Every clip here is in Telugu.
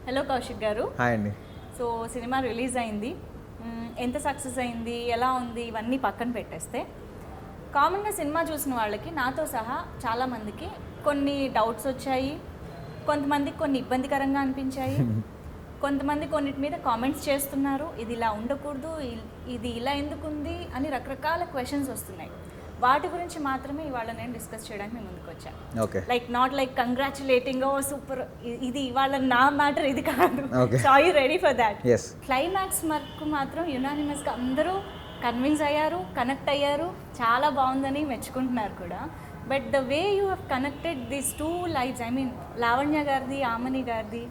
హలో కౌశిక్ గారు. హాయ్ అండి. సో సినిమా రిలీజ్ అయింది, ఎంత సక్సెస్ అయింది, ఎలా ఉంది, ఇవన్నీ పక్కన పెట్టేస్తే కామన్గా సినిమా చూసిన వాళ్ళకి నాతో సహా చాలామందికి కొన్ని డౌట్స్ వచ్చాయి, కొంతమందికి కొన్ని ఇబ్బందికరంగా అనిపించాయి, కొంతమంది కొన్నిటి మీద కామెంట్స్ చేస్తున్నారు, ఇది ఇలా ఉండకూడదు, ఇది ఇలా ఎందుకుంది అని రకరకాల క్వశ్చన్స్ వస్తున్నాయి. వాటి గురించి మాత్రమే ఇవాళ నేను డిస్కస్ చేయడానికి నేను ముందుకు వచ్చాను. Okay. Like not like congratulating oh super, ఇది ఇవాళ నా మ్యాటర్ ఇది కాదు. Okay. So you ready for that? Yes. Climax వరకు మాత్రం యునానిమస్గా అందరూ కన్విన్స్ అయ్యారు, కనెక్ట్ అయ్యారు, చాలా బాగుందని మెచ్చుకుంటున్నారు కూడా. But the way you have connected these two lives, I mean Lavanya గారిది, ఆమని గారిది,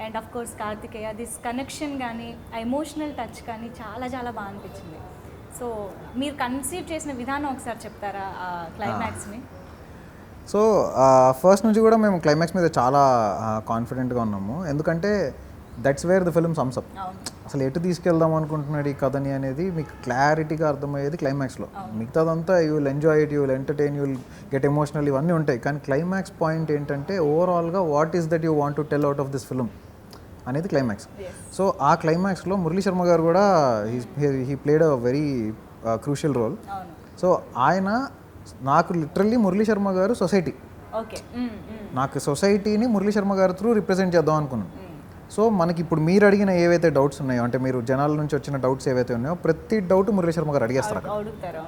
and of course Karthikeya, this connection కానీ ఆ ఎమోషనల్ టచ్ కానీ చాలా చాలా బాగా అనిపించింది. సో మీరు కన్సీవ్ చేసిన విధానం ఒకసారి చెప్తారా ఆ క్లైమాక్స్ని? సో ఫస్ట్ నుంచి కూడా మేము క్లైమాక్స్ మీద చాలా కాన్ఫిడెంట్గా ఉన్నాము, ఎందుకంటే that's where the film sums up. అసలు ఎటు తీసుకెళ్దాం అనుకుంటున్నాడు ఈ కథని అనేది మీకు క్లారిటీగా అర్థమయ్యేది క్లైమాక్స్లో. మిగతాదంతా you will enjoy it, you will entertain, you will get emotional, ఇవన్నీ ఉంటాయి. కానీ క్లైమాక్స్ పాయింట్ ఏంటంటే ఓవరాల్గా what is that you want to tell out of this film అనేది క్లైమాక్స్. సో ఆ క్లైమాక్స్లో మురళీ శర్మ గారు కూడా he played a very crucial role. So ఆయన నాకు లిటరల్లీ మురళీ శర్మ గారు సొసైటీ, నాకు సొసైటీని మురళీ శర్మ గారు త్రూ రిప్రజెంట్ చేద్దాం అనుకున్నాను. సో మనకి ఇప్పుడు మీరు అడిగిన ఏవైతే డౌట్స్ ఉన్నాయో, అంటే మీరు జనాల నుంచి వచ్చిన డౌట్స్ ఏవైతే ఉన్నాయో ప్రతి డౌట్ మురళీ శర్మ గారు అడిగేస్తారు.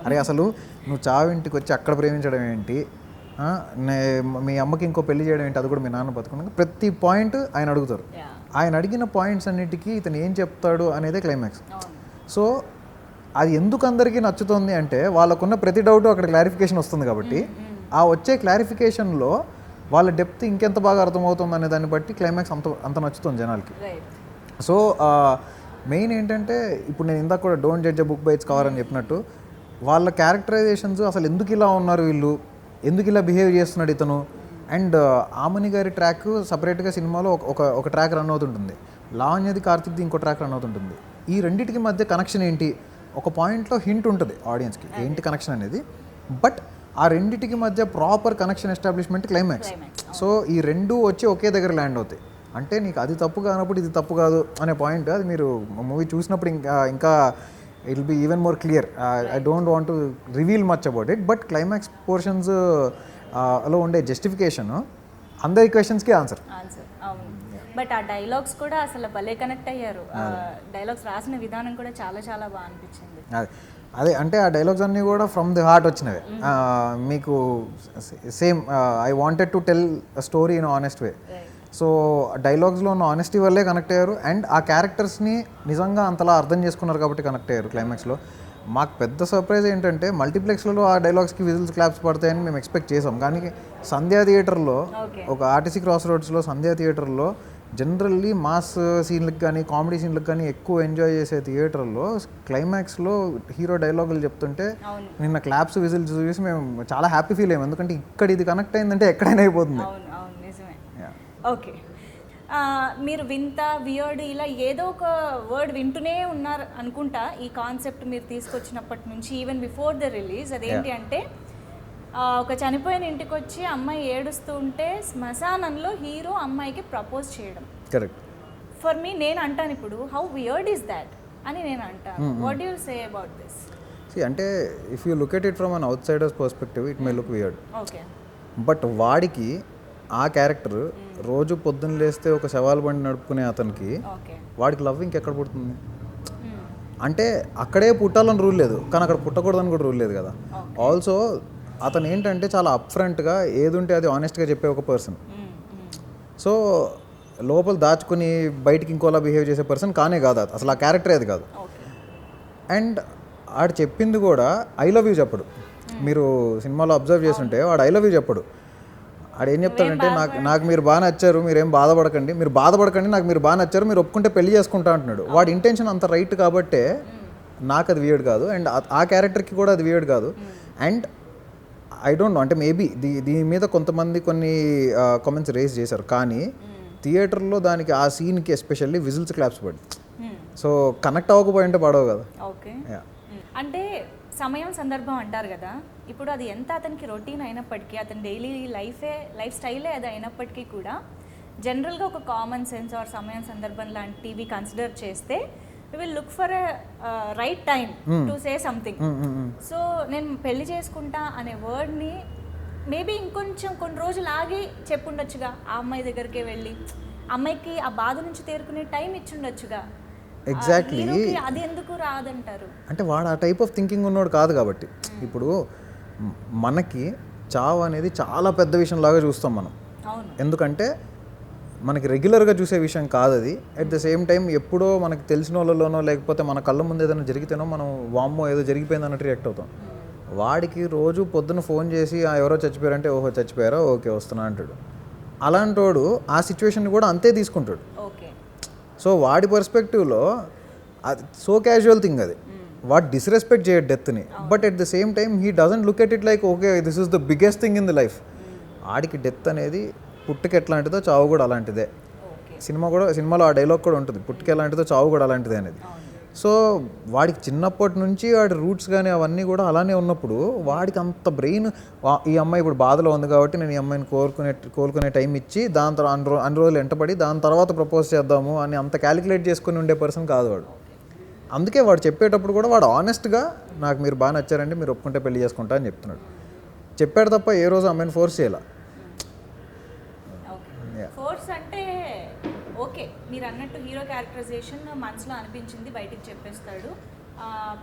అరే అసలు నువ్వు చావింటికి వచ్చి అక్కడ ప్రేమించడం ఏంటి, మీ అమ్మకి ఇంకో పెళ్లి చేయడం ఏంటి, అది కూడా మీ నాన్న బతుకున్నాక ప్రతి పాయింట్ ఆయన అడుగుతారు. ఆయన అడిగిన పాయింట్స్ అన్నిటికీ ఇతను ఏం చెప్తాడు అనేదే క్లైమాక్స్. సో అది ఎందుకు అందరికీ నచ్చుతుంది అంటే వాళ్ళకున్న ప్రతి డౌట్ అక్కడ క్లారిఫికేషన్ వస్తుంది కాబట్టి ఆ వచ్చే క్లారిఫికేషన్లో వాళ్ళ డెప్త్ ఇంకెంత బాగా అర్థమవుతుంది అనే దాన్ని బట్టి క్లైమాక్స్ అంత నచ్చుతుంది జనాలకి. సో మెయిన్ ఏంటంటే ఇప్పుడు నేను ఇందాక కూడా don't judge a book by its cover అని చెప్పినట్టు వాళ్ళ క్యారెక్టరైజేషన్స్, అసలు ఎందుకు ఇలా ఉన్నారు వీళ్ళు, ఎందుకు ఇలా బిహేవ్ చేస్తున్నాడు ఇతను, అండ్ ఆమని గారి ట్రాక్ సపరేట్గా సినిమాలో ఒక ట్రాక్ రన్ అవుతుంటుంది, లావణ్యది కార్తిక్ది ఇంకో ట్రాక్ రన్ అవుతుంటుంది. ఈ రెండింటికి మధ్య కనెక్షన్ ఏంటి, ఒక పాయింట్లో హింట్ ఉంటుంది ఆడియన్స్కి ఏంటి కనెక్షన్ అనేది, బట్ ఆ రెండింటికి మధ్య proper connection establishment climax. So ఈ రెండు వచ్చి ఒకే దగ్గర ల్యాండ్ అవుతాయి. అంటే నీకు అది తప్పు కానప్పుడు ఇది తప్పు కాదు అనే పాయింట్ అది మీరు మూవీ చూసినప్పుడు ఇంకా it will be even more clear. I don't want to reveal much about it, but climax portions లో ఉండే జస్టిఫికేషన్ అందరి క్వశ్చన్స్కి ఆన్సర్. బట్ ఆ డైలాగ్స్ కూడా అసలు భలే కనెక్ట్ అయ్యారు. డైలాగ్స్ రాసిన విధానం కూడా చాలా చాలా బాగా అనిపించింది. అదే అంటే ఆ డైలాగ్స్ అన్నీ కూడా ఫ్రమ్ ది హార్ట్ వచ్చినవే. మీకు same I wanted to tell a story in honest way. So డైలాగ్స్లో ఉన్న ఆనెస్టీ వల్లే కనెక్ట్ అయ్యారు, అండ్ ఆ క్యారెక్టర్స్ని నిజంగా అంతలా అర్థం చేసుకున్నారు కాబట్టి కనెక్ట్ అయ్యారు క్లైమాక్స్లో. మాకు పెద్ద సర్ప్రైజ్ ఏంటంటే మల్టీప్లెక్స్లలో ఆ డైలాగ్స్కి విజిల్స్ క్లాప్స్ పడతాయని మేము ఎక్స్పెక్ట్ చేసాం, కానీ సంధ్యా థియేటర్లో, ఒక ఆర్టీసీ క్రాస్ రోడ్స్లో సంధ్యా థియేటర్లో జనరల్లీ మాస్ సీన్లకు కానీ కామెడీ సీన్లకు కానీ ఎక్కువ ఎంజాయ్ చేసే థియేటర్లో క్లైమాక్స్లో హీరో డైలాగులు చెప్తుంటే నిన్న క్లాప్స్ విజిల్స్ చూసి మేము చాలా హ్యాపీ ఫీల్ అయ్యాం, ఎందుకంటే ఇక్కడ ఇది కనెక్ట్ అయిందంటే ఎక్కడైనా అయిపోతుంది. ఓకే, మీరు వింత, వియర్డ్ ఇలా ఏదో ఒక వర్డ్ వింటూనే ఉన్నారు అనుకుంటా ఈ కాన్సెప్ట్ మీరు తీసుకొచ్చినప్పటి నుంచి, ఈవెన్ బిఫోర్ ద రిలీజ్. అదేంటి అంటే ఒక చనిపోయిన ఇంటికి వచ్చి అమ్మాయి ఏడుస్తూ ఉంటే శ్మశానంలో హీరో అమ్మాయికి ప్రపోజ్ చేయడం. కరెక్ట్. ఫర్ మీ నేను అంటాను ఇప్పుడు హౌ వియర్డ్ ఈస్ దాట్ అని నేను అంటాను. What do you say about this? అంటే if you look at it from an outsiders perspective it may look weird. Okay. But వాడికి ఆ క్యారెక్టర్ రోజు పొద్దున్న లేస్తే ఒక శవాల బండి నడుపుకునే అతనికి వాడికి లవ్ ఇంకెక్కడ పుడుతుంది? అంటే అక్కడే పుట్టాలని రూల్ లేదు, కానీ అక్కడ పుట్టకూడదని కూడా రూల్ లేదు కదా. ఆల్సో అతను ఏంటంటే చాలా అప్ఫ్రంట్గా ఏది ఉంటే అది ఆనెస్ట్గా చెప్పే ఒక పర్సన్. సో లోపల దాచుకుని బయటికి ఇంకోలా బిహేవ్ చేసే పర్సన్ కానే కాదు అసలు, ఆ క్యారెక్టరే అది కాదు. అండ్ ఆడు చెప్పింది కూడా ఐ లవ్ యూ చెప్పడు. మీరు సినిమాలో అబ్జర్వ్ చేస్తుంటే వాడు ఐ లవ్ యూ చెప్పడు. ఆడు ఏం చెప్తాడంటే నాకు మీరు బాగా నచ్చారు, మీరేం బాధపడకండి, నాకు మీరు బాగా నచ్చారు, మీరు ఒప్పుకుంటే పెళ్లి చేసుకుంటా అంటున్నాడు. వాడి ఇంటెన్షన్ అంత రైట్ కాబట్టే నాకు అది వియర్డ్ కాదు, అండ్ ఆ క్యారెక్టర్కి కూడా అది వియర్డ్ కాదు. అండ్ ఐ డోంట్ నో, అంటే మేబీ దీని మీద కొంతమంది కొన్ని కామెంట్స్ రేస్ చేశారు, కానీ థియేటర్లో దానికి ఆ సీన్కి ఎస్పెషల్లీ విజిల్స్ క్లాప్స్ పడి, సో కనెక్ట్ అవ్వకపోయింటే పడవు కదా. ఓకే, అంటే సమయం సందర్భం అంటారు కదా, ఇప్పుడు అది ఎంత అతనికి రొటీన్ అయినప్పటికీ, అతని డైలీ లైఫ్ స్టైలే అది అయినప్పటికీ కూడా జనరల్గా ఒక కామన్ సెన్స్ ఆర్ సమయం సందర్భం లాంటివి కన్సిడర్ చేస్తే we will look for a right time to say something. So నేను పెళ్లి చేసుకుంటా అనే వర్డ్ని మేబీ ఇంకొంచెం కొన్ని రోజులు ఆగి చెప్పుండొచ్చుగా, ఆ అమ్మాయి దగ్గరికి వెళ్ళి అమ్మాయికి ఆ బాధ నుంచి తేరుకునే టైం ఇచ్చుండొచ్చుగా. ఎగ్జాక్ట్లీ. అది ఎందుకు రాదంటారు? అంటే వాడు ఆ టైప్ ఆఫ్ థింకింగ్ ఉన్నోడు కాదు కాబట్టి. ఇప్పుడు మనకి చావు అనేది చాలా పెద్ద విషయం లాగా చూస్తాం మనం. అవును. ఎందుకంటే మనకి రెగ్యులర్గా చూసే విషయం కాదు అది. అట్ ద సేమ్ టైం ఎప్పుడో మనకి తెలిసిన వాళ్ళలోనో లేకపోతే మన కళ్ళ ముందు ఏదైనా జరిగితేనో మనం వామ్మో ఏదో జరిగిపోయింది అన్నట్టు రియాక్ట్ అవుతాం. వాడికి రోజు పొద్దున ఫోన్ చేసి ఎవరో చచ్చిపోయారంటే ఓహో చచ్చిపోయారా ఓకే వస్తున్నా అంటాడు. అలాంటి వాడు ఆ సిచ్యువేషన్ కూడా అంతే తీసుకుంటాడు. ఓకే. సో వాడి పర్స్పెక్టివ్లో అది సో క్యాజువల్ థింగ్ అది. వాడు డిస్రెస్పెక్ట్ చేయడు డెత్ని, but at the same time he doesn't look at it like okay this is the biggest thing in the life. ఆడికి డెత్ అనేది పుట్టుక ఎట్లాంటిదో చావు కూడా అలాంటిదే. సినిమాలో ఆ డైలాగ్ కూడా ఉంటుంది, పుట్టుక ఎలాంటిదో చావు కూడా అలాంటిదే అనేది. సో వాడికి చిన్నప్పటి నుంచి వాడి రూట్స్ కానీ అవన్నీ కూడా అలానే ఉన్నప్పుడు వాడికి అంత బ్రెయిన్, ఈ అమ్మాయి ఇప్పుడు బాధలో ఉంది కాబట్టి నేను ఈ అమ్మాయిని కోలుకునే టైం ఇచ్చి దాని తర్వాత అన్ని రోజులు వెంటపడి దాని తర్వాత ప్రపోజ్ చేద్దాము అని అంత క్యాలిక్యులేట్ చేసుకుని ఉండే పర్సన్ కాదు వాడు. అందుకే వాడు చెప్పేటప్పుడు కూడా వాడు ఆనెస్ట్గా నాకు మీరు బాగా నచ్చారండి, మీరు ఒప్పుకుంటే పెళ్లి చేసుకుంటా అని చెప్తున్నాడు. చెప్పాడు తప్ప ఏ రోజు అమ్మాయిని ఫోర్స్ చేయాల. ఫోర్స్ అంటే ఓకే, మీరు అన్నట్టు హీరో క్యారెక్టరైజేషన్ మనసులో అనిపించింది బయటికి చెప్పేస్తాడు.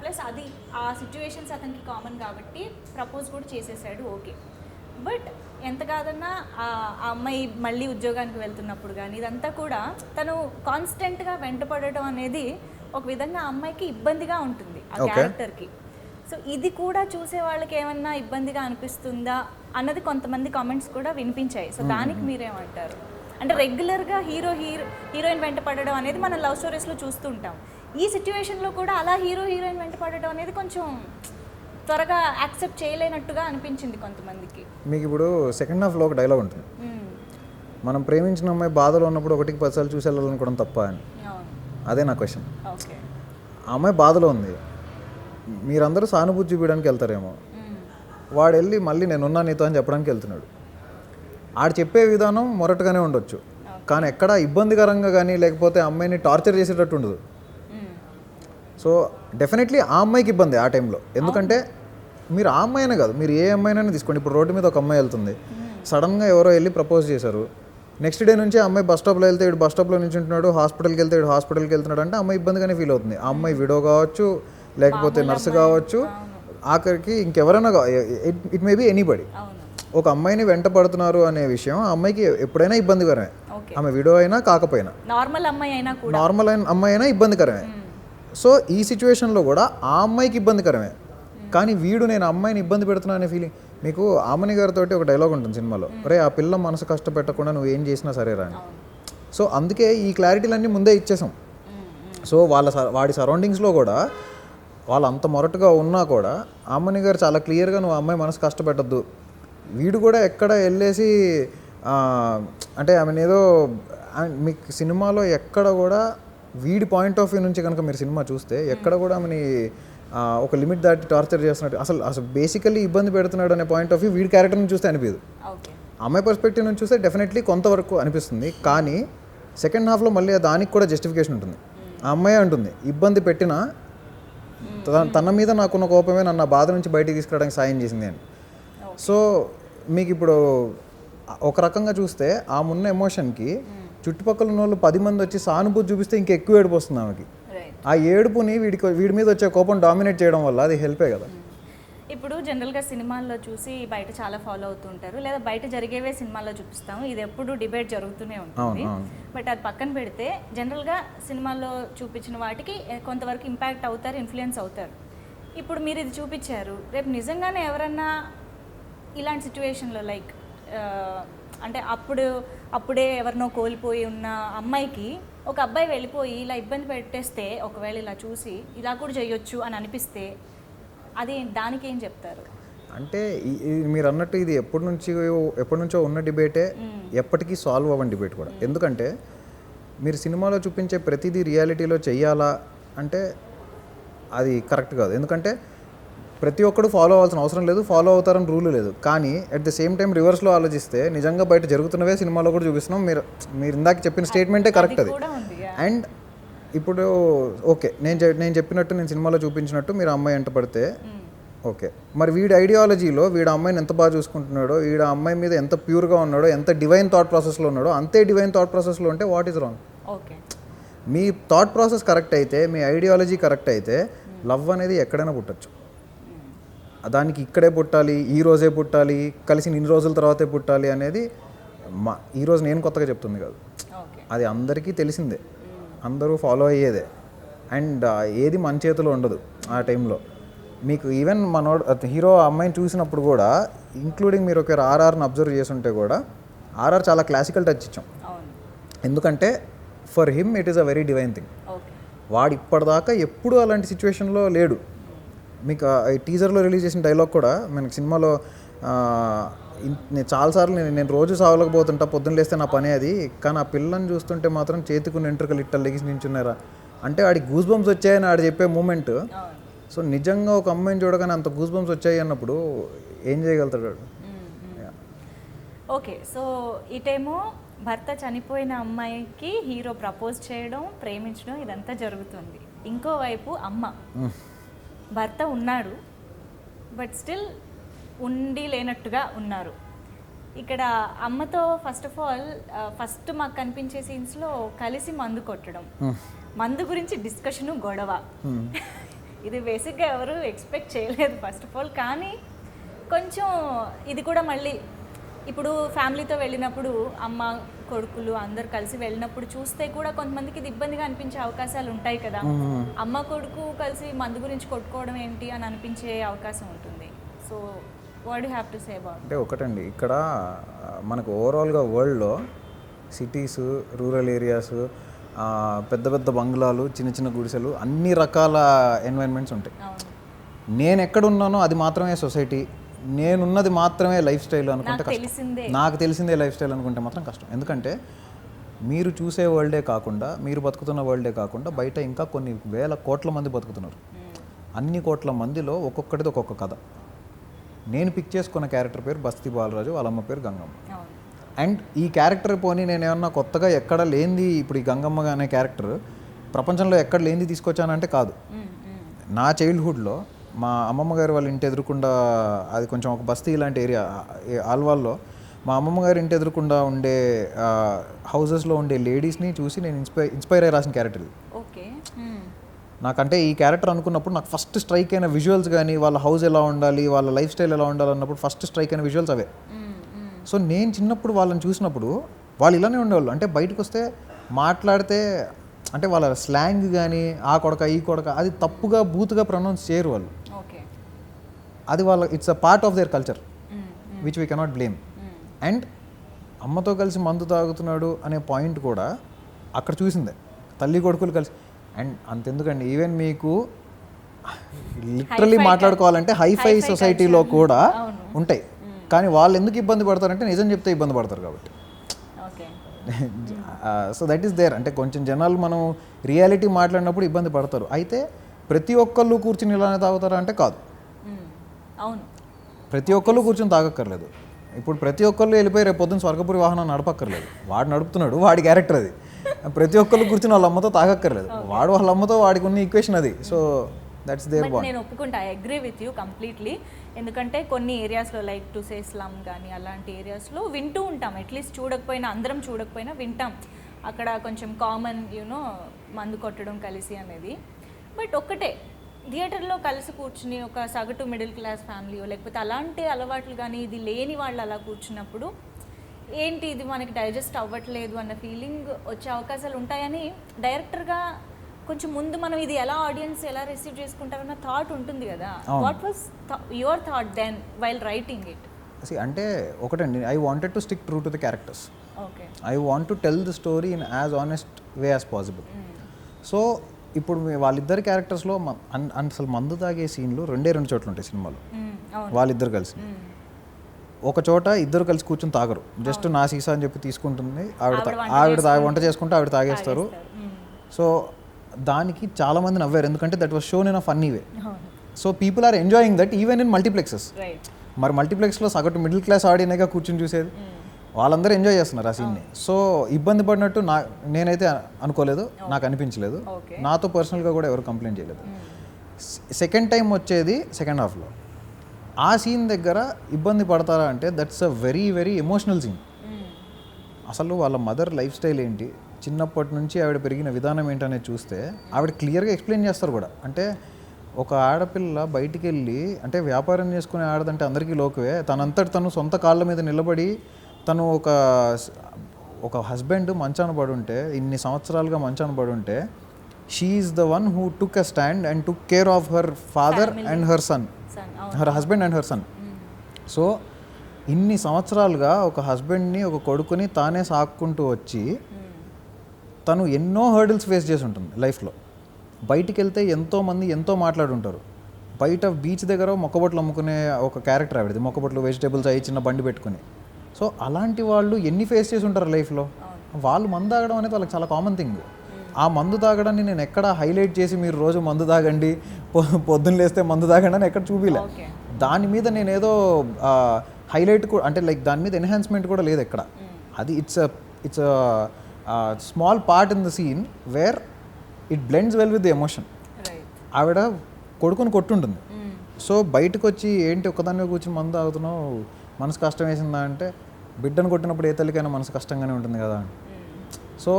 ప్లస్ అది ఆ సిచ్యువేషన్స్ అతనికి కామన్ కాబట్టి ప్రపోజ్ కూడా చేసేసాడు, ఓకే. బట్ ఎంత కాదన్నా ఆ అమ్మాయి మళ్ళీ ఉద్యోగానికి వెళ్తున్నప్పుడు కానీ ఇదంతా కూడా తను కాన్స్టెంట్గా వెంటపడటం అనేది ఒక విధంగా ఆ అమ్మాయికి ఇబ్బందిగా ఉంటుంది ఆ క్యారెక్టర్కి. సో ఇది కూడా చూసే వాళ్ళకి ఏమన్నా ఇబ్బందిగా అనిపిస్తుందా అన్నది కొంతమంది కామెంట్స్ కూడా వినిపించాయి. సో దానికి మీరేమంటారు? అంటే రెగ్యులర్గా హీరోయిన్ వెంట పడడం అనేది మనం లవ్ స్టోరీస్లో చూస్తూ ఉంటాం. ఈ సిచ్యువేషన్లో కూడా అలా హీరోయిన్ వెంట పడడం అనేది కొంచెం త్వరగా యాక్సెప్ట్ చేయలేనట్టుగా అనిపించింది కొంతమందికి. మీకు ఇప్పుడు సెకండ్ హాఫ్లో ఒక డైలాగ్ ఉంటుంది, మనం ప్రేమించిన అమ్మాయి బాధలో ఉన్నప్పుడు 1కి 10 సార్లు చూసి వెళ్ళాలనుకోవడం తప్ప అని. అదే నా క్వశ్చన్. ఆ అమ్మాయి బాధలో ఉంది, మీరందరూ సానుభూతి చూపించడానికి వెళ్తారేమో, వాడు వెళ్ళి మళ్ళీ నేనున్నా నీతో అని చెప్పడానికి వెళ్తున్నాడు. ఆడు చెప్పే విధానం మొరటుగానే ఉండొచ్చు, కానీ ఎక్కడ ఇబ్బందికరంగా కానీ లేకపోతే అమ్మాయిని టార్చర్ చేసేటట్టు ఉండదు. సో డెఫినెట్లీ ఆ అమ్మాయికి ఇబ్బంది ఆ టైంలో. ఎందుకంటే మీరు ఆ అమ్మాయినే కాదు, మీరు ఏ అమ్మాయినైనా తీసుకోండి. ఇప్పుడు రోడ్డు మీద ఒక అమ్మాయి వెళ్తుంది, సడన్గా ఎవరో వెళ్ళి ప్రపోజ్ చేశారు. నెక్స్ట్ డే నుంచి అమ్మాయి బస్ స్టాప్లో వెళ్తే ఇటు బస్ స్టాప్లో నుంచి ఉంటున్నాడు, హాస్పిటల్కి వెళ్తే ఇటు హాస్పిటల్కి వెళ్తున్నాడు అంటే అమ్మాయి ఇబ్బందిగానే ఫీల్ అవుతుంది. ఆ అమ్మాయి విడో కావచ్చు, లేకపోతే నర్సు కావచ్చు, ఆఖరికి ఇంకెవరైనా, ఇట్ మే బి ఎనీబడి. ఒక అమ్మాయిని వెంట పడుతున్నారు అనే విషయం ఆ అమ్మాయికి ఎప్పుడైనా ఇబ్బందికరమే. ఆమె విడో అయినా కాకపోయినా, నార్మల్ అమ్మాయి అయినా ఇబ్బందికరమే. సో ఈ సిచ్యువేషన్లో కూడా ఆ అమ్మాయికి ఇబ్బందికరమే, కానీ వీడు నేను అమ్మాయిని ఇబ్బంది పెడుతున్నా అనే ఫీలింగ్. మీకు ఆమని గారితో ఒక డైలాగ్ ఉంటుంది సినిమాలో, రే ఆ పిల్ల మనసు కష్టపెట్టకుండా నువ్వు ఏం చేసినా సరేరా అని. సో అందుకే ఈ క్లారిటీలన్నీ ముందే ఇచ్చేసాం. సో వాడి సరౌండింగ్స్లో కూడా వాళ్ళు అంత మొరటుగా ఉన్నా కూడా ఆమని గారు చాలా క్లియర్గా నువ్వు అమ్మాయి మనసు కష్టపెట్టద్దు. వీడు కూడా ఎక్కడ వెళ్ళేసి అంటే ఆమెను ఏదో మీకు సినిమాలో ఎక్కడ కూడా వీడి పాయింట్ ఆఫ్ వ్యూ నుంచి కనుక మీరు సినిమా చూస్తే ఎక్కడ కూడా ఆమెని ఒక లిమిట్ దాటి టార్చర్ చేస్తున్నట్టు అసలు బేసికల్లీ ఇబ్బంది పెడుతున్నాడు అనే పాయింట్ ఆఫ్ వ్యూ వీడి క్యారెక్టర్ నుంచి చూస్తే అనిపించదు. అమ్మాయి పర్స్పెక్టివ్ నుంచి చూస్తే డెఫినెట్లీ కొంతవరకు అనిపిస్తుంది, కానీ సెకండ్ హాఫ్లో మళ్ళీ దానికి కూడా జస్టిఫికేషన్ ఉంటుంది. ఆ అమ్మాయి అంటుంది ఇబ్బంది పెట్టినా తన మీద నాకున్న కోపమే నన్ను బాధ నుంచి బయటికి తీసుకురావడానికి సాయం చేసింది అని. సో మీకు ఇప్పుడు ఒక రకంగా చూస్తే ఆ ఉన్న ఎమోషన్కి చుట్టుపక్కల ఉన్న వాళ్ళు 10 మంది వచ్చి సానుభూతి చూపిస్తే ఇంకా ఎక్కువ ఏడుపు వస్తుంది ఆమెకి. ఆ ఏడుపుని వీడి మీద వచ్చే కోపం డామినేట్ చేయడం వల్ల అది హెల్పే కదా. ఇప్పుడు జనరల్గా సినిమాల్లో చూసి బయట చాలా ఫాలో అవుతూ ఉంటారు, లేదా బయట జరిగేవే సినిమాల్లో చూపిస్తాము, ఇది ఎప్పుడు డిబేట్ జరుగుతూనే ఉంటుంది. బట్ అది పక్కన పెడితే జనరల్గా సినిమాల్లో చూపించిన వాటికి కొంతవరకు ఇంపాక్ట్ అవుతారు, ఇన్ఫ్లుయెన్స్ అవుతారు. ఇప్పుడు మీరు ఇది చూపించారు, రేపు నిజంగానే ఎవరన్నా ఇలాంటి సిచ్యువేషన్లో లైక్ అంటే అప్పుడే ఎవరినో కోల్పోయి ఉన్న అమ్మాయికి ఒక అబ్బాయి వెళ్ళిపోయి ఇలా ఇబ్బంది పెట్టేస్తే, ఒకవేళ ఇలా చూసి ఇలా కూడా చేయొచ్చు అని అనిపిస్తే అది దానికి ఏం చెప్తారు? అంటే మీరు అన్నట్టు ఇది ఎప్పటి నుంచో ఉన్న డిబేటే, ఎప్పటికీ సాల్వ్ అవ్వని డిబేట్ కూడా. ఎందుకంటే మీరు సినిమాలో చూపించే ప్రతిదీ రియాలిటీలో చెయ్యాలా అంటే అది కరెక్ట్ కాదు. ఎందుకంటే ప్రతి ఒక్కడు ఫాలో అవ్వాల్సిన అవసరం లేదు, ఫాలో అవుతారని రూల్ లేదు. కానీ అట్ ద సేమ్ టైం రివర్స్లో ఆలోచిస్తే నిజంగా బయట జరుగుతున్నవే సినిమాలో కూడా చూపిస్తున్నాం. మీరు ఇందాక చెప్పిన స్టేట్మెంటే కరెక్ట్ అది. అండ్ ఇప్పుడు ఓకే, నేను చెప్పినట్టు, నేను సినిమాలో చూపించినట్టు మీరు అమ్మాయి వెంట పడితే ఓకే, మరి వీడి ఐడియాలజీలో వీడు అమ్మాయిని ఎంత బాగా చూసుకుంటున్నాడో, వీడు అమ్మాయి మీద ఎంత ప్యూర్గా ఉన్నాడో, ఎంత డివైన్ థాట్ ప్రాసెస్లో ఉన్నాడో, అంతే డివైన్ థాట్ ప్రాసెస్లో ఉంటే what is wrong? Okay, me thought process correct అయితే, మీ ఐడియాలజీ కరెక్ట్ అయితే లవ్ అనేది ఎక్కడైనా పుట్టచ్చు. దానికి ఇక్కడే పుట్టాలి, ఈ రోజే పుట్టాలి, కలిసి ఇన్ని రోజుల తర్వాతే పుట్టాలి అనేది ఈరోజు నేను కొత్తగా చెప్తుంది కాదు, అది అందరికీ తెలిసిందే, అందరూ ఫాలో అయ్యేదే. అండ్ ఏది మన చేతిలో ఉండదు ఆ టైంలో. మీకు ఈవెన్ హీరో అమ్మాయిని చూసినప్పుడు కూడా, ఇంక్లూడింగ్ మీరు ఒక ఆర్ఆర్ని అబ్జర్వ్ చేస్తుంటే కూడా, ఆర్ఆర్ చాలా క్లాసికల్ టచ్ ఇచ్చాం. ఎందుకంటే for him it is a very divine thing. వాడు ఇప్పటిదాకా ఎప్పుడు అలాంటి సిచ్యువేషన్లో లేడు. మీకు టీజర్లో రిలీజ్ చేసిన డైలాగ్ కూడా మనకి సినిమాలో నేను చాలాసార్లు నేను రోజు సావలేకపోతుంటా, పొద్దున్న లేస్తే నా పని అది, కానీ ఆ పిల్లని చూస్తుంటే మాత్రం చేతికున్న వెంట్రుకలు ఇట్ట లెగిసి నించున్నారా అంటే వాడికి గూస్ బంప్స్ వచ్చాయని ఆడు చెప్పే మూమెంట్. సో నిజంగా ఒక అమ్మాయిని చూడగానే అంత గూస్ బంప్స్ వచ్చాయి అన్నప్పుడు ఏం చేయగలుగుతాడు? ఓకే, సో ఇటేమో భర్త చనిపోయిన అమ్మాయికి హీరో ప్రపోజ్ చేయడం, ప్రేమించడం ఇదంతా జరుగుతుంది. ఇంకోవైపు అమ్మ, భర్త ఉన్నాడు బట్ స్టిల్ ఉండి లేనట్టుగా ఉన్నారు. ఇక్కడ అమ్మతో ఫస్ట్ ఆఫ్ ఆల్ ఫస్ట్ మాకు కనిపించే సీన్స్లో కలిసి మందు కొట్టడం, మందు గురించి డిస్కషను, గొడవ. ఇది బేసిక్గా ఎవరు ఎక్స్పెక్ట్ చేయలేదు ఫస్ట్ ఆఫ్ ఆల్. కానీ కొంచెం ఇది కూడా మళ్ళీ ఇప్పుడు ఫ్యామిలీతో వెళ్ళినప్పుడు అమ్మ కొడుకులు అందరు కలిసి వెళ్ళినప్పుడు చూస్తే కూడా కొంతమందికి ఇది ఇబ్బందిగా అనిపించే అవకాశాలు ఉంటాయి కదా. అమ్మ కొడుకు కలిసి మందు గురించి కొట్టుకోవడం ఏంటి అని అనిపించే అవకాశం ఉంటుంది. So what you have to say about? అంటే ఒకటండి, ఇక్కడ మనకు ఓవరాల్గా వరల్డ్లో సిటీస్, రూరల్ ఏరియాస్, పెద్ద పెద్ద బంగ్లాలు, చిన్న చిన్న గుడిసెలు, అన్ని రకాల ఎన్వైరన్మెంట్స్ ఉంటాయి. నేను ఎక్కడున్నానో అది మాత్రమే సొసైటీ, నేనున్నది మాత్రమే లైఫ్ స్టైల్ అనుకుంటే కష్టం. నాకు తెలిసిందే లైఫ్ స్టైల్ అనుకుంటే మాత్రం కష్టం. ఎందుకంటే మీరు చూసే వరల్డే కాకుండా, మీరు బతుకుతున్న వరల్డే కాకుండా బయట ఇంకా కొన్ని వేల కోట్ల మంది బతుకుతున్నారు. అన్ని కోట్ల మందిలో ఒక్కొక్కటిది ఒక్కొక్క కథ. నేను పిక్ చేసుకున్న క్యారెక్టర్ పేరు బస్తీ బాలరాజు, వాళ్ళమ్మ పేరు గంగమ్మ. అండ్ ఈ క్యారెక్టర్ పోనీ నేను ఏమన్నా కొత్తగా ఎక్కడ లేనిది, ఇప్పుడు ఈ గంగమ్మ అనే క్యారెక్టర్ ప్రపంచంలో ఎక్కడ లేనిది తీసుకొచ్చానంటే కాదు. నా చైల్డ్హుడ్లో మా అమ్మమ్మ గారు వాళ్ళ ఇంటి ఎదురుకుండా, అది కొంచెం ఒక బస్తీ ఇలాంటి ఏరియా ఆల్వాల్లో, మా అమ్మమ్మ గారి ఇంటి ఎదురుకుండా ఉండే హౌజెస్లో ఉండే లేడీస్ని చూసి నేను ఇన్స్పైర్ అయ్యి రాసిన క్యారెక్టర్ ఇది. ఓకే, నాకంటే ఈ క్యారెక్టర్ అనుకున్నప్పుడు నాకు ఫస్ట్ స్ట్రైక్ అయిన విజువల్స్ కానీ, వాళ్ళ హౌస్ ఎలా ఉండాలి, వాళ్ళ లైఫ్ స్టైల్ ఎలా ఉండాలి అన్నప్పుడు ఫస్ట్ స్ట్రైక్ అయిన విజువల్స్ అవే. సో నేను చిన్నప్పుడు వాళ్ళని చూసినప్పుడు వాళ్ళు ఇలానే ఉండేవాళ్ళు. అంటే బయటకు వస్తే మాట్లాడితే అంటే వాళ్ళ స్లాంగ్ కానీ, ఆ కొడక ఈ కొడక, అది తప్పుగా బూతుగా ప్రొనౌన్స్ చేయరు వాళ్ళు. అది వాళ్ళ it's a part of their culture which we cannot blame. And అమ్మతో కలిసి మందు తాగుతున్నాడు అనే పాయింట్ కూడా అక్కడ చూసిందే, తల్లి కొడుకులు కలిసి. అండ్ అంతెందుకండి, ఈవెన్ మీకు లిటరల్లీ మాట్లాడుకోవాలంటే హైఫై సొసైటీలో కూడా ఉంటాయి. కానీ వాళ్ళు ఎందుకు ఇబ్బంది పడతారంటే నిజం చెప్తే ఇబ్బంది పడతారు కాబట్టి. So that is there. అంటే కొంచెం జనాలు మనం రియాలిటీ మాట్లాడినప్పుడు ఇబ్బంది పడతారు. అయితే ప్రతి ఒక్కళ్ళు కూర్చుని ఇలానే తాగుతారా అంటే కాదు. అవును, ప్రతి ఒక్కళ్ళు కూర్చొని తాగక్కర్లేదు. ఇప్పుడు ప్రతి ఒక్కళ్ళు వెళ్ళిపోయి రేపు పొద్దున్న స్వర్గపురి వాహనం నడపక్కర్లేదు. వాడు నడుపుతున్నాడు, వాడి క్యారెక్టర్ అది. ప్రతి ఒక్కళ్ళు కూర్చుని వాళ్ళ అమ్మతో తాగక్కర్లేదు. వాడు వాళ్ళ అమ్మతో వాడికి ఉన్న ఈక్వేషన్ అది. So that's their bond. నేను ఒప్పుకుంటా, I agree with you completely. ఎందుకంటే కొన్ని ఏరియాస్లో లైక్ టు సే స్లమ్ కానీ అలాంటి ఏరియాస్లో వింటూ ఉంటాం. అట్లీస్ట్ చూడకపోయినా, అందరం చూడకపోయినా వింటాం. అక్కడ కొంచెం కామన్ యూనో మందు కొట్టడం కలిసి అనేది. బట్ ఒక్కటే, థియేటర్లో కలిసి కూర్చుని ఒక సగటు మిడిల్ క్లాస్ ఫ్యామిలీ లేకపోతే అలాంటి అలవాట్లు కానీ ఇది లేని వాళ్ళు అలా కూర్చున్నప్పుడు ఏంటి ఇది మనకి డైజెస్ట్ అవ్వట్లేదు అన్న ఫీలింగ్ వచ్చే అవకాశాలు ఉంటాయని డైరెక్టర్గా కొంచెం ముందు మనం ఇది ఎలా ఆడియన్స్ ఎలా రిసీవ్ చేసుకుంటారన్న థాట్ ఉంటుంది కదా. What was your thought then while writing it? అంటే ఒకటండి, I wanted to stick true to the characters. Okay, I want to tell the story in as honest way as possible. So ఇప్పుడు వాళ్ళిద్దరి క్యారెక్టర్స్లో అసలు మందు తాగే సీన్లు రెండు చోట్ల ఉంటాయి సినిమాలో. వాళ్ళిద్దరు కలిసి ఒక చోట ఇద్దరు కలిసి కూర్చొని తాగరు, జస్ట్ నా సీసా అని చెప్పి తీసుకుంటుంది ఆవిడ వంట చేసుకుంటే ఆవిడ తాగేస్తారు. సో దానికి చాలామంది నవ్వారు, ఎందుకంటే that was shown in a funny way. So people are enjoying that even in multiplexes. Right. మరి మల్టీప్లెక్స్లో సగటు మిడిల్ క్లాస్ ఆడియన్గా కూర్చొని చూసేది, వాళ్ళందరూ ఎంజాయ్ చేస్తున్నారు ఆ సీన్ని. సో ఇబ్బంది పడినట్టు నేనైతే అనుకోలేదు, నాకు అనిపించలేదు, నాతో పర్సనల్గా కూడా ఎవరు కంప్లైంట్ చేయలేదు. సెకండ్ టైం వచ్చేది సెకండ్ హాఫ్లో. ఆ సీన్ దగ్గర ఇబ్బంది పడతారా అంటే that's a very very emotional scene. అసలు వాళ్ళ మదర్ లైఫ్ స్టైల్ ఏంటి, చిన్నప్పటి నుంచి ఆవిడ పెరిగిన విధానం ఏంటనేది చూస్తే ఆవిడ క్లియర్గా ఎక్స్ప్లెయిన్ చేస్తారు కూడా. అంటే ఒక ఆడపిల్ల బయటికి వెళ్ళి, అంటే వ్యాపారం చేసుకునే ఆడదంటే అందరికీ లోకువే, తనంతటి తను సొంత కాళ్ళ మీద నిలబడి తను ఒక హస్బెండ్ మంచాన పడుంటే, ఇన్ని సంవత్సరాలుగా మంచాన పడుంటే, she is the one who took a stand and took care of her father and her son, her husband and her son. So ఇన్ని సంవత్సరాలుగా ఒక హస్బెండ్ని, ఒక కొడుకుని తానే సాక్కుంటూ వచ్చి తను ఎన్నో హర్డిల్స్ ఫేస్ చేసి ఉంటుంది లైఫ్లో. బయటికి వెళ్తే ఎంతోమంది ఎంతో మాట్లాడుంటారు. బయట బీచ్ దగ్గర మొక్కబొట్లు అమ్ముకునే ఒక క్యారెక్టర్ ఆవిడది, మొక్కబొట్లు వెజిటేబుల్స్ అవి చిన్న బండి పెట్టుకుని. సో అలాంటి వాళ్ళు ఎన్ని ఫేస్ చేసి ఉంటారు లైఫ్లో. వాళ్ళు మందు తాగడం అనేది వాళ్ళకి చాలా కామన్ థింగ్. ఆ మందు తాగడాన్ని నేను ఎక్కడ హైలైట్ చేసి మీరు రోజు మందు తాగండి, పొద్దున్న లేస్తే మందు తాగండి అని ఎక్కడ చూపిలే. దాని మీద నేను ఏదో హైలైట్ కూడా, అంటే లైక్ దాని మీద ఎన్హాన్స్మెంట్ కూడా లేదు ఎక్కడ. అది it's small part in the scene where it blends well with the emotion. ఆవిడ కొడుకుని కొట్టుంటుంది. సో బయటకు వచ్చి ఏంటి ఒక్కదాన్ని కూర్చొని మందు తాగుతున్నావు, మనసు కష్టం వేసిందా అంటే, బిడ్డను కొట్టినప్పుడు ఏ తల్లికైనా మనసు కష్టంగానే ఉంటుంది కదా. సో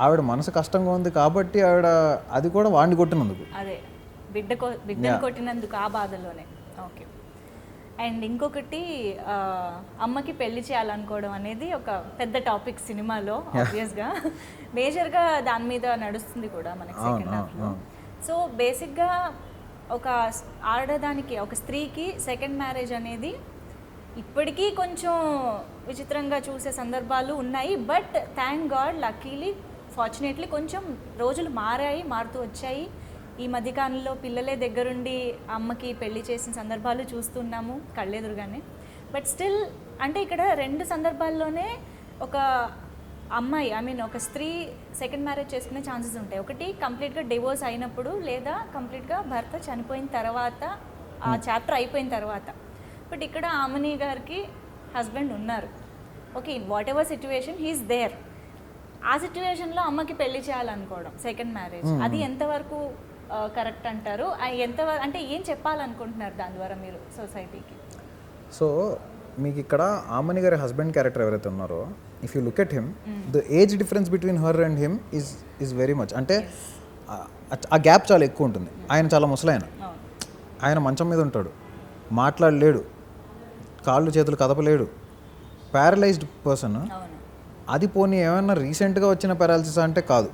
ఆవిడ మనసు కష్టంగా ఉంది కాబట్టి ఆవిడ అది కూడా వాడిని కొట్టినందుకు, అదే బిడ్డను కొట్టినందుకు ఆ బాధలోనే. ఓకే. అండ్ ఇంకొకటి, అమ్మకి పెళ్లి చేయాలనుకోవడం అనేది ఒక పెద్ద టాపిక్ సినిమాలో. ఆబ్వియస్గా మేజర్గా దాని మీద నడుస్తుంది కూడా మనకి సెకండ్ హాఫ్లో. సో బేసిక్గా ఒక ఆడదానికి, ఒక స్త్రీకి సెకండ్ మ్యారేజ్ అనేది ఇప్పటికీ కొంచెం విచిత్రంగా చూసే సందర్భాలు ఉన్నాయి. But thank God, luckily, fortunately కొంచెం రోజులు మారుతూ వచ్చాయి. ఈ మధ్యకాలంలో పిల్లలే దగ్గరుండి అమ్మకి పెళ్లి చేసిన సందర్భాలు చూస్తున్నాము కళ్ళెదురుగానే. బట్ స్టిల్ అంటే ఇక్కడ రెండు సందర్భాల్లోనే ఒక అమ్మాయి, ఒక స్త్రీ సెకండ్ మ్యారేజ్ చేసుకునే ఛాన్సెస్ ఉంటాయి. ఒకటి కంప్లీట్గా డివోర్స్ అయినప్పుడు, లేదా కంప్లీట్గా భర్త చనిపోయిన తర్వాత, ఆ చాప్టర్ అయిపోయిన తర్వాత. బట్ ఇక్కడ ఆమని గారికి హస్బెండ్ ఉన్నారు. Okay, whatever situation he is there. ఆ సిచ్యువేషన్లో అమ్మకి పెళ్లి చేయాలనుకోవడం సెకండ్ మ్యారేజ్, అది ఎంతవరకు కరెక్ట్ అంటారు? ఎంతవరకు అంటే ఏం చెప్పాలనుకుంటున్నారు దాని ద్వారా మీరు సొసైటీకి? సో మీకు ఇక్కడ ఆమని గారి హస్బెండ్ క్యారెక్టర్ ఎవరైతే ఉన్నారో, if you look at him, the age difference between her and him is very much. అంటే ఆ గ్యాప్ చాలా ఎక్కువ ఉంటుంది. ఆయన చాలా ముసలాయన, ఆయన మంచం మీద ఉంటాడు, మాట్లాడలేడు, కాళ్ళు చేతులు కదపలేడు, ప్యారలైజ్డ్ పర్సన్. అది పోనీ ఏమైనా రీసెంట్గా వచ్చిన పారాలసిస్ అంటే కాదు.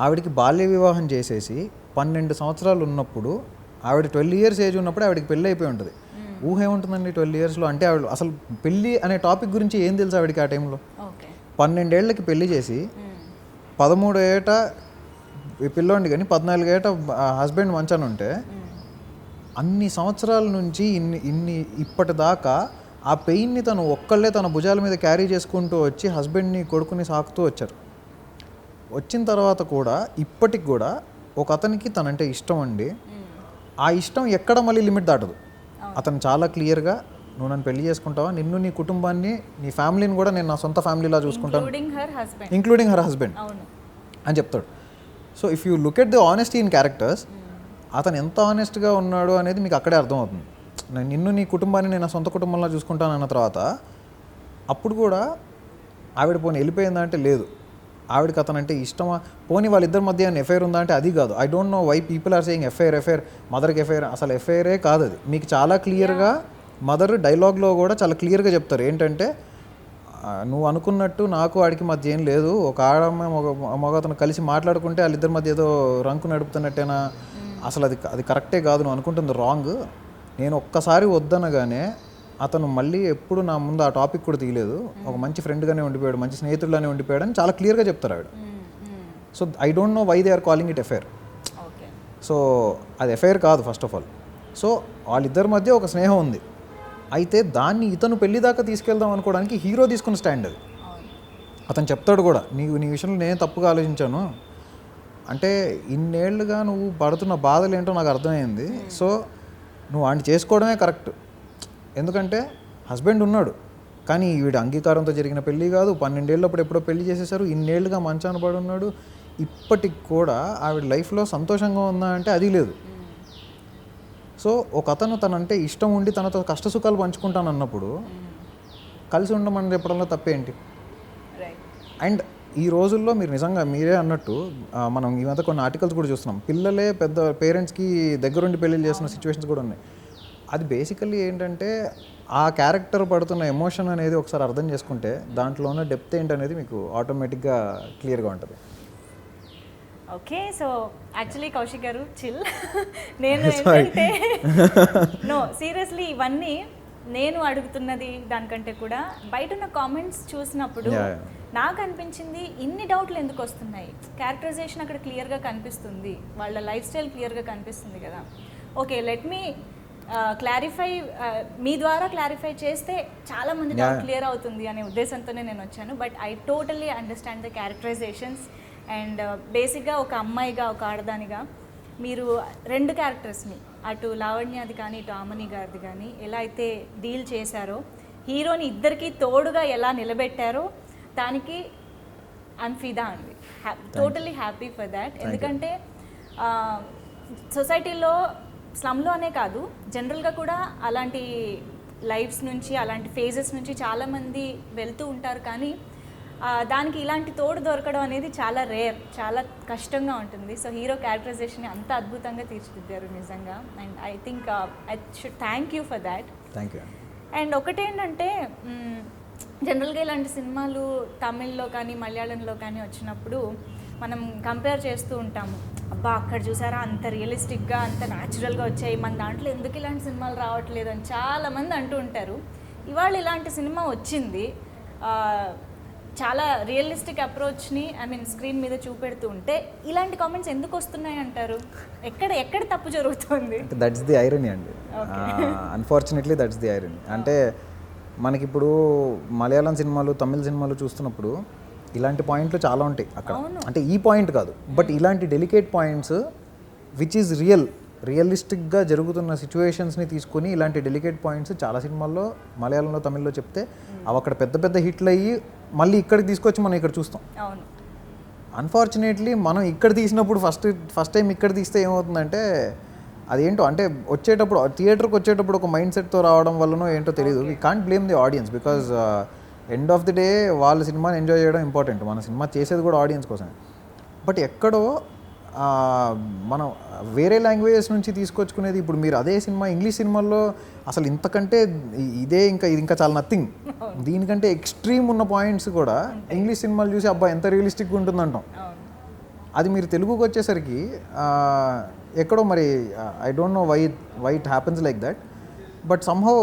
ఆవిడకి బాల్య వివాహం చేసేసి 12 సంవత్సరాలు ఉన్నప్పుడు, ఆవిడ 12 years ఏజ్ ఉన్నప్పుడు ఆవిడకి పెళ్ళి అయిపోయి ఉంటుంది. ఊహ ఏముంటుందండి 12 yearsలో? అంటే ఆవిడ అసలు పెళ్ళి అనే టాపిక్ గురించి ఏం తెలుసు ఆవిడకి ఆ టైంలో? 12 ఏళ్ళకి పెళ్లి చేసి 13 ఏట పిల్లోండి కానీ 14 ఏట హస్బెండ్ మంచాన ఉంటే, అన్ని సంవత్సరాల నుంచి ఇప్పటిదాకా ఆ పెయిన్ని తను ఒక్కళ్ళే తన భుజాల మీద క్యారీ చేసుకుంటూ వచ్చి హస్బెండ్ని, కొడుకుని సాకుతూ వచ్చారు. వచ్చిన తర్వాత కూడా ఇప్పటికి కూడా ఒక అతనికి తనంటే ఇష్టం అండి. ఆ ఇష్టం ఎక్కడ మళ్ళీ లిమిట్ దాటదు. అతను చాలా క్లియర్గా, నువ్వు నన్ను పెళ్లి చేసుకుంటావా, నిన్ను, నీ కుటుంబాన్ని, నీ ఫ్యామిలీని కూడా నేను నా సొంత ఫ్యామిలీలా చూసుకుంటాను, ఇంక్లూడింగ్ హర్ హస్బెండ్ అని చెప్తాడు. So if you look at the honesty in characters, అతను ఎంత ఆనెస్ట్గా ఉన్నాడు అనేది మీకు అక్కడే అర్థమవుతుంది. నిన్ను, నీ కుటుంబాన్ని నేను నా సొంత కుటుంబంలో చూసుకుంటాను అన్న తర్వాత, అప్పుడు కూడా ఆవిడ పోనీ వెళ్ళిపోయిందా అంటే లేదు. ఆవిడకి అతను అంటే ఇష్టమా, పోనీ వాళ్ళిద్దరి మధ్య ఎఫ్ఐఆర్ ఉందా అంటే అది కాదు. I don't know why people are saying FIR, మదర్కి ఎఫ్ఐఆర్. అసలు ఎఫ్ఐఆరే కాదు అది. మీకు చాలా క్లియర్గా మదర్ డైలాగ్లో కూడా చాలా క్లియర్గా చెప్తారు ఏంటంటే, నువ్వు అనుకున్నట్టు నాకు వాడికి మధ్య ఏం లేదు, ఒక ఆడమ్మ మగ అతను కలిసి మాట్లాడుకుంటే వాళ్ళిద్దరి మధ్య ఏదో రంకు నడుపుతున్నట్టేనా, అసలు అది కరెక్టే కాదు, నువ్వు అనుకుంటుంది రాంగ్. నేను ఒక్కసారి వద్దనగానే అతను మళ్ళీ ఎప్పుడు నా ముందు ఆ టాపిక్ కూడా తీయలేదు, ఒక మంచి ఫ్రెండ్గానే ఉండిపోయాడు, మంచి స్నేహితుడిగానే ఉండిపోయాడు అని చాలా క్లియర్గా చెప్తారు ఆవిడ. So I don't know why they are calling it affair. So అది ఎఫైర్ కాదు ఫస్ట్ ఆఫ్ ఆల్. సో వాళ్ళిద్దరి మధ్య ఒక స్నేహం ఉంది. అయితే దాన్ని ఇతను పెళ్లి దాకా తీసుకెళ్దాం అనుకోవడానికి హీరో తీసుకున్న స్టాండ్ అది. అతను చెప్తాడు కూడా, నీ విషయంలో నేను తప్పుగా ఆలోచించాను, అంటే ఇన్నేళ్లుగా నువ్వు పడుతున్న బాధలు ఏంటో నాకు అర్థమైంది. సో నువ్వు వాడిని చేసుకోవడమే కరెక్ట్. ఎందుకంటే హస్బెండ్ ఉన్నాడు, కానీ వీడి అంగీకారంతో జరిగిన పెళ్ళి కాదు, 12 ఏళ్ళప్పుడు ఎప్పుడో పెళ్లి చేసేసారు, ఇన్నేళ్ళుగా మంచాన పడి ఉన్నాడు, ఇప్పటికి కూడా ఆవిడ లైఫ్లో సంతోషంగా ఉందా అంటే అది లేదు. సో ఒక అతను తనంటే ఇష్టం ఉండి తనతో కష్టసుఖాలు పంచుకుంటాను అన్నప్పుడు కలిసి ఉండమని చెప్పడంలో తప్పేంటి? అండ్ ఈ రోజుల్లో మీరు నిజంగా మీరే అన్నట్టు మనం ఈ మధ్య కొన్ని ఆర్టికల్స్ కూడా చూస్తున్నాం, పిల్లలే పెద్ద పేరెంట్స్కి దగ్గరుండి పెళ్ళిళ్ళు చేస్తున్న సిచ్యువేషన్స్ కూడా ఉన్నాయి. అది బేసికల్లీ ఏంటంటే ఆ క్యారెక్టర్ పడుతున్న ఎమోషన్ అనేది ఒకసారి అర్థం చేసుకుంటే దాంట్లో ఉన్న డెప్త్ ఏంటనేది మీకు ఆటోమేటిక్గా క్లియర్గా ఉంటుంది. ఓకే, సో యాక్చువల్లీ కౌశిక్ గారు చిల్. నేను ఏంటంటే నో సీరియస్లీ ఇవన్నీ నేను అడుగుతున్నది దానికంటే కూడా బయట ఉన్న కామెంట్స్ చూసినప్పుడు నాకు అనిపించింది ఇన్ని డౌట్లు ఎందుకు వస్తున్నాయి. క్యారెక్టరైజేషన్ అక్కడ క్లియర్గా కనిపిస్తుంది, వాళ్ళ లైఫ్ స్టైల్ క్లియర్గా కనిపిస్తుంది కదా. ఓకే, లెట్ మీ క్లారిఫై, మీ ద్వారా క్లారిఫై చేస్తే చాలా మంది డౌట్ క్లియర్ అవుతుంది అనే ఉద్దేశంతోనే నేను వచ్చాను. But I totally understand the characterisations. And బేసిక్గా ఒక అమ్మాయిగా, ఒక ఆడదానిగా మీరు 2 క్యారెక్టర్స్ని, అటు లావణ్యది కానీ ఇటు ఆమని గారిది కానీ ఎలా అయితే డీల్ చేశారో, హీరోని ఇద్దరికి తోడుగా ఎలా నిలబెట్టారో దానికి ఐమ్ ఫిదా అండి. Totally happy for that. ఎందుకంటే సొసైటీలో స్లమ్లో అనే కాదు, జనరల్గా కూడా అలాంటి లైఫ్స్ నుంచి, అలాంటి ఫేజెస్ నుంచి చాలామంది వెళ్తూ ఉంటారు. కానీ దానికి ఇలాంటి తోడు దొరకడం అనేది చాలా రేర్, చాలా కష్టంగా ఉంటుంది. సో హీరో క్యారెక్టరైజేషన్ని అంత అద్భుతంగా తీర్చిదిద్దారు నిజంగా. And I think I should thank you for that. Thank you. And ఒకటేంటంటే జనరల్గా ఇలాంటి సినిమాలు తమిళ్లో కానీ మలయాళంలో కానీ వచ్చినప్పుడు మనం కంపేర్ చేస్తూ ఉంటాము, అబ్బా అక్కడ చూసారా అంత రియలిస్టిక్గా అంత న్యాచురల్గా వచ్చాయి, మన దాంట్లో ఎందుకు ఇలాంటి సినిమాలు రావట్లేదు అని చాలామంది అంటూ ఉంటారు. ఇవాళ ఇలాంటి సినిమా వచ్చింది, చాలా రియలిస్టిక్ అప్రోచ్ని స్క్రీన్ మీద చూపెడుతూ ఉంటే ఇలాంటి కామెంట్స్ ఎందుకు వస్తున్నాయి అంటారు? ఎక్కడ తప్పు జరుగుతుంది? దట్స్ ది ఐరనీ అండి. Unfortunately that's the irony. అంటే మనకిప్పుడు మలయాళం సినిమాలు, తమిళ సినిమాలు చూస్తున్నప్పుడు ఇలాంటి పాయింట్లు చాలా ఉంటాయి అక్కడ. అంటే ఈ పాయింట్ కాదు, బట్ ఇలాంటి డెలికేట్ పాయింట్స్ విచ్ ఈజ్ రియలిస్టిక్గా జరుగుతున్న సిచ్యువేషన్స్ని తీసుకొని ఇలాంటి డెలికేట్ పాయింట్స్ చాలా సినిమాల్లో మలయాళంలో, తమిళ్లో చెప్తే అవి అక్కడ పెద్ద పెద్ద హిట్లు అయ్యి మళ్ళీ ఇక్కడికి తీసుకొచ్చి మనం ఇక్కడ చూస్తాం. అన్ఫార్చునేట్లీ మనం ఇక్కడ తీసినప్పుడు ఫస్ట్ టైం ఇక్కడ తీస్తే ఏమవుతుందంటే అదేంటో, అంటే వచ్చేటప్పుడు థియేటర్కి వచ్చేటప్పుడు ఒక మైండ్ సెట్తో రావడం వల్లనో ఏంటో తెలియదు. We can't blame the audience, because end of the day వాళ్ళ సినిమాని ఎంజాయ్ చేయడం ఇంపార్టెంట్, మన సినిమా చేసేది కూడా ఆడియన్స్ కోసమే. బట్ ఎక్కడో మనం వేరే లాంగ్వేజెస్ నుంచి తీసుకొచ్చుకునేది, ఇప్పుడు మీరు అదే సినిమా ఇంగ్లీష్ సినిమాల్లో అసలు ఇంతకంటే ఇది ఇంకా చాలా నథింగ్, దీనికంటే ఎక్స్ట్రీమ్ ఉన్న పాయింట్స్ కూడా ఇంగ్లీష్ సినిమాలు చూసి అబ్బా ఎంత రియలిస్టిక్గా ఉంటుందంటాం. అది మీరు తెలుగుకి వచ్చేసరికి ఎక్కడో మరి I don't know why it happens like that. But somehow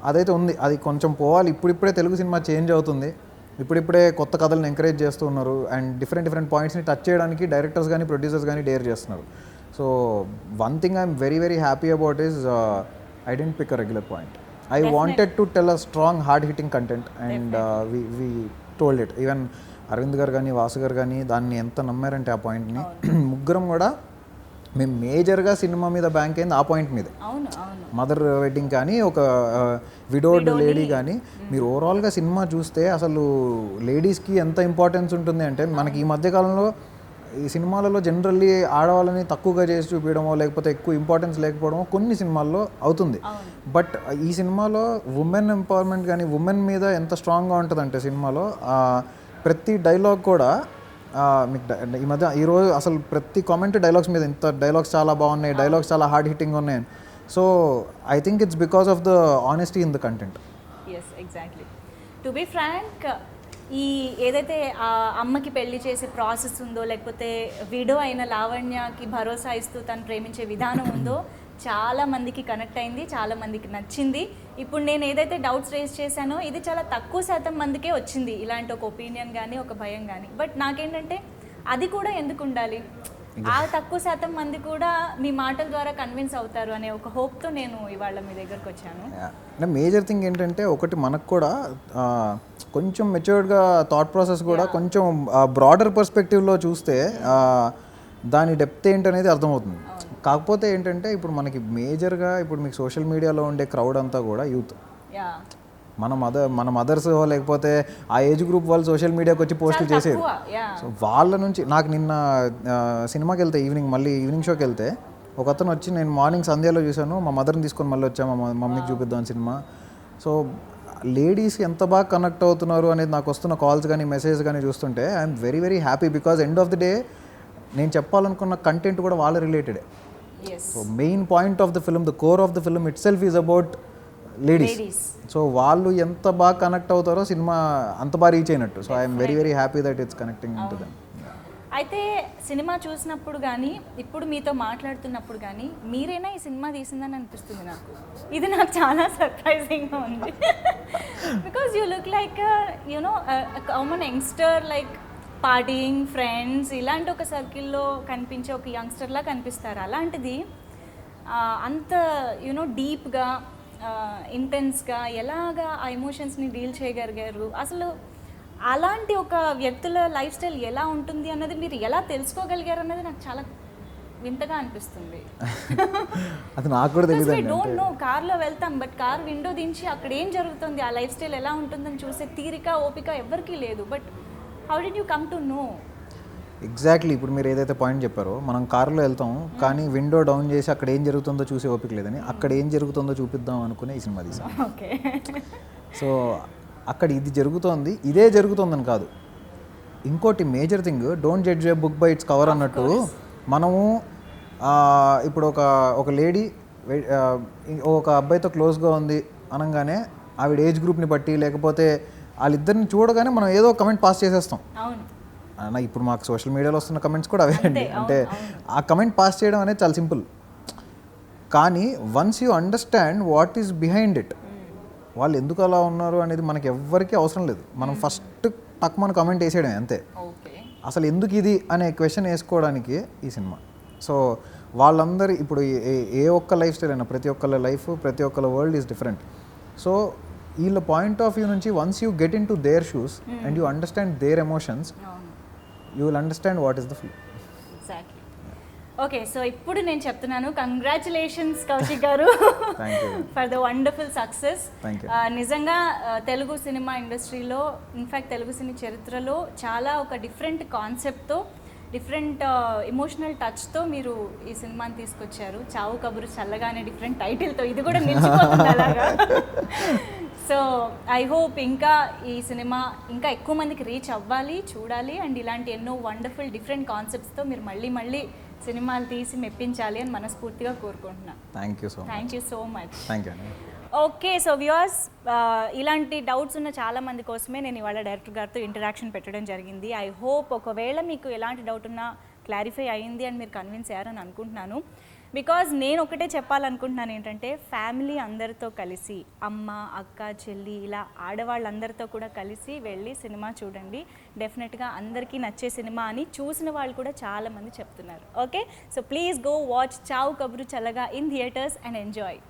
అదైతే ఉంది, అది కొంచెం పోవాలి. ఇప్పుడిప్పుడే తెలుగు సినిమా చేంజ్ అవుతుంది, ఇప్పుడిప్పుడే కొత్త కథలను ఎంకరేజ్ చేస్తూ ఉన్నారు, అండ్ డిఫరెంట్ పాయింట్స్ని టచ్ చేయడానికి డైరెక్టర్స్ కానీ ప్రొడ్యూసర్స్ కానీ డేర్ చేస్తున్నారు. So one thing I'm very happy about is I didn't pick a regular point. I wanted to tell a strong hard hitting content and we told it. Even Aravind గారు కానీ వాసు గారు కానీ దాన్ని ఎంత నమ్మారంటే ఆ పాయింట్ని, ముగ్గురం కూడా మేము మేజర్గా సినిమా మీద బ్యాంక్ అయింది ఆ పాయింట్ మీద. మదర్ వెడ్డింగ్ కానీ, ఒక విడోడ్ లేడీ కానీ, మీరు ఓవరాల్గా సినిమా చూస్తే అసలు లేడీస్కి ఎంత ఇంపార్టెన్స్ ఉంటుంది అంటే, మనకి ఈ మధ్యకాలంలో ఈ సినిమాలలో జనరల్లీ ఆడవాళ్ళని తక్కువగా చేసి చూపించడమో లేకపోతే ఎక్కువ ఇంపార్టెన్స్ లేకపోవడమో కొన్ని సినిమాల్లో అవుతుంది. బట్ ఈ సినిమాలో ఉమెన్ ఎంపవర్మెంట్ కానీ, ఉమెన్ మీద ఎంత స్ట్రాంగ్గా ఉంటుందంటే సినిమాలో ప్రతి డైలాగ్ కూడా మీకు ఈ మధ్య ఈరోజు అసలు ప్రతి కామెంట్ డైలాగ్స్ మీద, ఇంత డైలాగ్స్ చాలా బాగున్నాయి, డైలాగ్స్ చాలా హార్డ్ హిట్టింగ్ ఉన్నాయి. So I think it's because of the honesty in the content. Yes, exactly. To be frank, ఈ ఏదైతే ఆ అమ్మకి పెళ్లి చేసే ప్రాసెస్ ఉందో, లేకపోతే విడో అయిన లావణ్యకి భరోసా ఇస్తూ తను ప్రేమించే విధానం ఉందో చాలా మందికి కనెక్ట్ అయింది, చాలా మందికి నచ్చింది. ఇప్పుడు నేను ఏదైతే డౌట్స్ రేస్ చేశానో ఇది చాలా తక్కువ శాతం మందికే వచ్చింది, ఇలాంటి ఒక ఒపీనియన్ కానీ ఒక భయం కానీ. బట్ నాకేంటంటే అది కూడా ఎందుకు ఉండాలి, ఆ తక్కువ శాతం మంది కూడా మీ మాటల ద్వారా కన్విన్స్ అవుతారు అనే ఒక హోప్తో నేను ఇవాళ మీ దగ్గరకు వచ్చాను. మేజర్ థింగ్ ఏంటంటే, ఒకటి మనకు కూడా కొంచెం మెచ్యూర్డ్గా థాట్ ప్రాసెస్ కూడా కొంచెం బ్రాడర్ పర్స్పెక్టివ్లో చూస్తే దాని డెప్త్ ఏంటనేది అర్థమవుతుంది. కాకపోతే ఏంటంటే ఇప్పుడు మనకి మేజర్గా ఇప్పుడు మీకు సోషల్ మీడియాలో ఉండే క్రౌడ్ అంతా కూడా యూత్. యా మన మదర్స్ లేకపోతే ఆ ఏజ్ గ్రూప్ వాళ్ళు సోషల్ మీడియాకి వచ్చి పోస్టులు చేసేది. యా సో వాళ్ళ నుంచి నాకు నిన్న సినిమాకి వెళ్తే ఈవినింగ్ షోకి వెళ్తే ఒక అతను వచ్చి నేను మార్నింగ్ సంధ్యాలో చూశాను, మా మదర్ని తీసుకొని మళ్ళీ వచ్చాము మా మమ్మీకి చూపిద్దాం సినిమా. సో లేడీస్ ఎంత బాగా కనెక్ట్ అవుతున్నారు అనేది నాకు వస్తున్న కాల్స్ కానీ మెసేజ్ కానీ చూస్తుంటే I'm very very happy. Because end of the day నేను చెప్పాలనుకున్న కంటెంట్ కూడా వాళ్ళ రిలేటెడే. Yes so main point of the film, the core of the film itself is about ladies. So వాళ్ళు ఎంత బాగా కనెక్ట్ అవుతారో సినిమా అంత బాగా రీచ్ అయినట్టు. So I'm very very happy that it's connecting to them. అయితే సినిమా చూసినప్పుడు కానీ ఇప్పుడు మీతో మాట్లాడుతున్నప్పుడు కానీ మీరేనా ఈ సినిమా తీసిందని అనిపిస్తుంది నాకు. ఇది నాకు చాలా సర్ప్రైజింగ్గా ఉంది. Because you look like you know common youngster, like partying friends ఇలాంటి ఒక సర్కిల్లో కనిపించే ఒక యంగ్స్టర్లా కనిపిస్తారు. అలాంటిది అంత యునో డీప్గా ఇంటెన్స్గా ఎలాగా ఆ ఎమోషన్స్ని డీల్ చేయగలిగారు, అసలు అలాంటి ఒక వ్యక్తుల లైఫ్ స్టైల్ ఎలా ఉంటుంది అన్నది మీరు ఎలా తెలుసుకోగలిగారు అన్నది నాకు చాలా వింతగా అనిపిస్తుంది. అది నాకు కూడా తెలియదు. డోంట్ నో, కార్లో వెళ్తాం బట్ కార్ విండో దించి అక్కడ ఏం జరుగుతుంది, ఆ లైఫ్ స్టైల్ ఎలా ఉంటుందని చూసే తీరిక ఓపిక ఎవరికీ లేదు. But how did you come to know? Exactly ఇప్పుడు మీరు ఏదైతే పాయింట్ చెప్పారో, మనం కారులో వెళ్తాం కానీ విండో డౌన్ చేసి అక్కడ ఏం జరుగుతుందో చూసే ఓపిక లేదని అక్కడ ఏం జరుగుతుందో చూపిద్దాం అనుకునే ఈ సినిమా తీసాం. ఓకే. సో అక్కడ ఇది జరుగుతోంది, ఇదే జరుగుతుందని కాదు. ఇంకోటి major thing, don't judge a book by its cover అన్నట్టు మనము ఇప్పుడు ఒక లేడీ ఒక అబ్బాయితో క్లోజ్గా ఉంది అనగానే ఆవిడ ఏజ్ గ్రూప్ని బట్టి లేకపోతే వాళ్ళిద్దరిని చూడగానే మనం ఏదో కమెంట్ పాస్ చేసేస్తాం. అవును. ఇప్పుడు మాకు సోషల్ మీడియాలో వస్తున్న కమెంట్స్ కూడా అవే అండి. అంటే ఆ కమెంట్ పాస్ చేయడం అనేది చాలా సింపుల్. కానీ once you understand what is behind it, వాళ్ళు ఎందుకు అలా ఉన్నారు అనేది మనకి ఎవ్వరికీ అవసరం లేదు. మనం ఫస్ట్ మన కమెంట్ వేసేయడం అంతే. అసలు ఎందుకు ఇది అనే క్వశ్చన్ వేసుకోవడానికి ఈ సినిమా. సో వాళ్ళందరి ఇప్పుడు ఏ ఒక్క లైఫ్ స్టైల్ అయినా ప్రతి ఒక్కళ్ళ లైఫ్ ప్రతి ఒక్కళ్ళ వరల్డ్ ఈజ్ డిఫరెంట్. సో వీళ్ళ పాయింట్ ఆఫ్ వ్యూ నుంచి once you get in to their shoes and you understand their emotions, you will understand what is the film. Exactly. Okay, so ఇప్పుడు నేను చెప్తున్నాను, కంగ్రాచులేషన్స్ కౌశిక్ గారు ఫర్ ద వండర్ఫుల్ సక్సెస్. నిజంగా తెలుగు సినిమా ఇండస్ట్రీలో, ఇన్ఫ్యాక్ట్ తెలుగు సినీ చరిత్రలో చాలా ఒక డిఫరెంట్ కాన్సెప్ట్తో, డిఫరెంట్ ఎమోషనల్ టచ్తో మీరు ఈ సినిమాని తీసుకొచ్చారు. చావు కబురు చల్లగానే డిఫరెంట్ టైటిల్తో, ఇది కూడా నిలిచిపోతుంది అలాగా. సో ఐ హోప్ ఇంకా ఈ సినిమా ఇంకా ఎక్కువ మందికి రీచ్ అవ్వాలి, చూడాలి, అండ్ ఇలాంటి ఎన్నో వండర్ఫుల్ డిఫరెంట్ కాన్సెప్ట్స్తో మీరు మళ్ళీ సినిమాలు తీసి మెప్పించాలి అని మనస్ఫూర్తిగా కోరుకుంటున్నాను. Thank you so much. Okay, so viewers, ఇలాంటి డౌట్స్ ఉన్న చాలా మంది కోసమే నేను ఇవాళ డైరెక్టర్ గారితో ఇంటరాక్షన్ పెట్టడం జరిగింది. ఐ హోప్ ఒకవేళ మీకు ఎలాంటి డౌట్ ఉన్నా క్లారిఫై అయ్యింది అని మీరు కన్విన్స్ అయ్యారని అనుకుంటున్నాను. బికాజ్ నేను ఒకటే చెప్పాలనుకుంటున్నాను ఏంటంటే, ఫ్యామిలీ అందరితో కలిసి, అమ్మ అక్క చెల్లి ఇలా ఆడవాళ్ళందరితో కూడా కలిసి వెళ్ళి సినిమా చూడండి. డెఫినెట్గా అందరికీ నచ్చే సినిమా అని చూసిన వాళ్ళు కూడా చాలామంది చెప్తున్నారు. Okay, so please go watch చావు కబురు చల్లగా ఇన్ థియేటర్స్ అండ్ ఎంజాయ్.